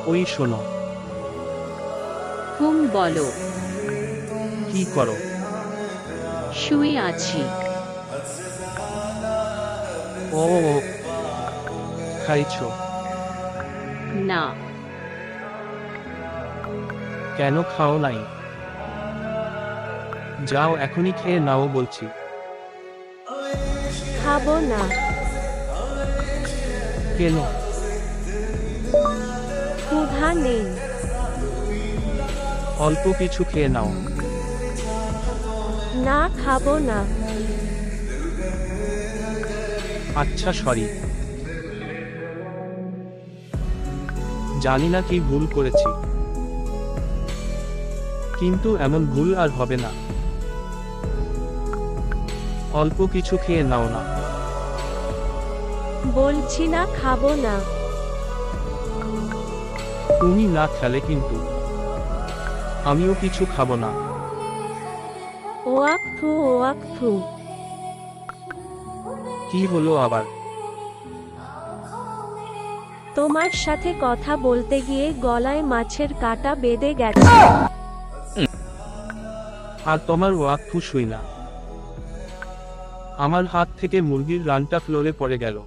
ওই শোনো। হুম বলো। কি করো? শুয়ে আছি। ও, খাইছো? না। কেন খাও নাই? যাও এখনই খেয়ে নাও বলছি। খাবো না। কেন? ক্ষুধা নেই। অল্প কিছু খেয়ে নাও। না, খাবো না। আচ্ছা সরি। জানি না কি ভুল করেছি, কিন্তু এমন ভুল আর হবে না। অল্প কিছু খেয়ে নাও না। বলছি না, খাবো না। তুমি না খেলে কিন্তু আমিও কিছু খাবো না। ওয়াকফু ওয়াকফু। কি হলো আবার? তোমার সাথে কথা বলতে গিয়ে গলায় মাছের কাঁটা বেঁধে গেছে। আর তোমার ওয়াকফু শুই না। আমার হাত থেকে মুরগির রানটা ফ্লোরে পড়ে গেল।